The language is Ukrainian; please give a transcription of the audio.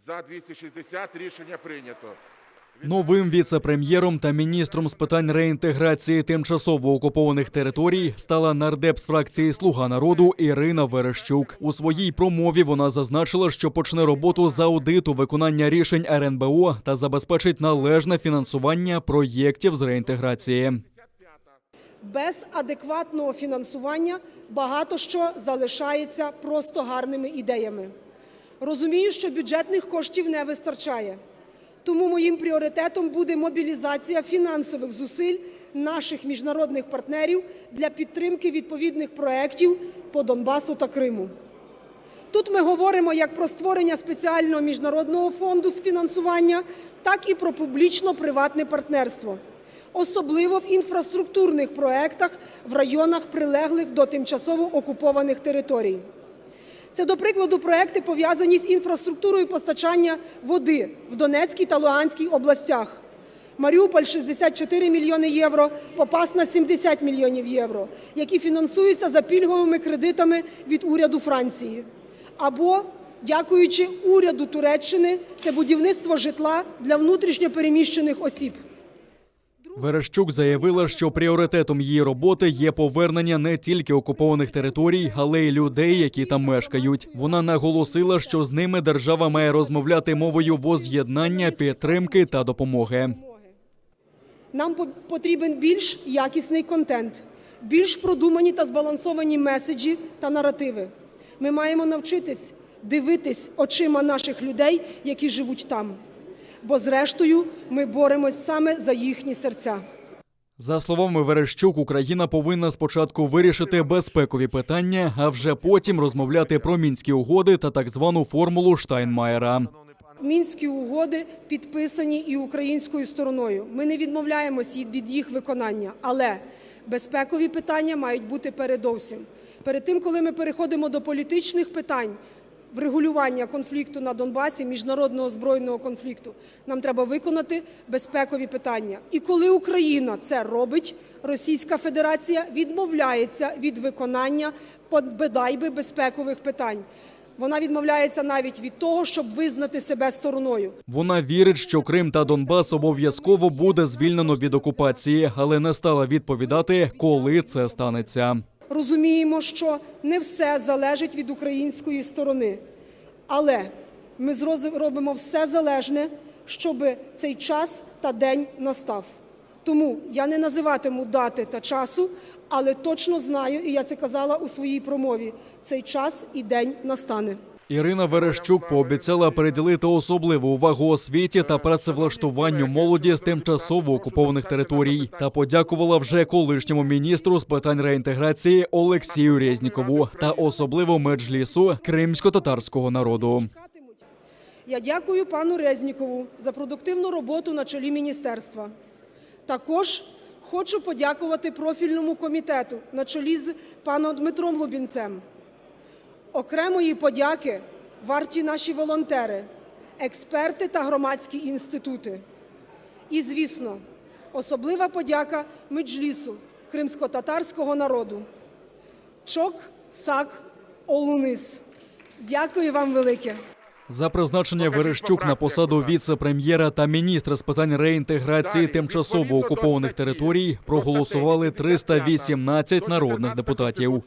За 260 рішення прийнято. Новим віце-прем'єром та міністром з питань реінтеграції тимчасово окупованих територій стала нардеп з фракції «Слуга народу» Ірина Верещук. У своїй промові вона зазначила, що почне роботу з аудиту виконання рішень РНБО та забезпечить належне фінансування проєктів з реінтеграції. Без адекватного фінансування багато що залишається просто гарними ідеями. Розумію, що бюджетних коштів не вистачає. Тому моїм пріоритетом буде мобілізація фінансових зусиль наших міжнародних партнерів для підтримки відповідних проєктів по Донбасу та Криму. Тут ми говоримо як про створення спеціального міжнародного фонду з фінансування, так і про публічно-приватне партнерство. Особливо в інфраструктурних проєктах в районах, прилеглих до тимчасово окупованих територій. Це, до прикладу, проекти, пов'язані з інфраструктурою постачання води в Донецькій та Луганській областях. Маріуполь – 64 мільйони євро, Попасна – 70 мільйонів євро, які фінансуються за пільговими кредитами від уряду Франції. Або, дякуючи уряду Туреччини, це будівництво житла для внутрішньо переміщених осіб. Верещук заявила, що пріоритетом її роботи є повернення не тільки окупованих територій, але й людей, які там мешкають. Вона наголосила, що з ними держава має розмовляти мовою воз'єднання, підтримки та допомоги. Нам потрібен більш якісний контент, більш продумані та збалансовані меседжі та наративи. Ми маємо навчитись дивитись очима наших людей, які живуть там. Бо зрештою ми боремось саме за їхні серця. За словами Верещук, Україна повинна спочатку вирішити безпекові питання, а вже потім розмовляти про Мінські угоди та так звану формулу Штайнмаєра. Мінські угоди підписані і українською стороною. Ми не відмовляємось від їх виконання, але безпекові питання мають бути передовсім. Перед тим, коли ми переходимо до політичних питань, врегулювання конфлікту на Донбасі, міжнародного збройного конфлікту, нам треба виконати безпекові питання. І коли Україна це робить, Російська Федерація відмовляється від виконання бодай би безпекових питань. Вона відмовляється навіть від того, щоб визнати себе стороною. Вона вірить, що Крим та Донбас обов'язково буде звільнено від окупації, але не стала відповідати, коли це станеться. Розуміємо, що не все залежить від української сторони, але ми робимо все залежне, щоб цей час та день настав. Тому я не називатиму дати та часу, але точно знаю, і я це казала у своїй промові, цей час і день настане. Ірина Верещук пообіцяла приділити особливу увагу освіті та працевлаштуванню молоді з тимчасово окупованих територій та подякувала вже колишньому міністру з питань реінтеграції Олексію Резнікову та особливо Меджлісу кримсько-татарського народу. Я дякую пану Резнікову за продуктивну роботу на чолі міністерства. Також хочу подякувати профільному комітету на чолі з паном Дмитром Лубінцем. Окремої подяки варті наші волонтери, експерти та громадські інститути. І, звісно, особлива подяка Меджлісу кримсько-татарського народу. Чок, сак, олунис. Дякую вам велике. За призначення Верещук на посаду віце-прем'єра та міністра з питань реінтеграції тимчасово окупованих територій проголосували 318 народних депутатів.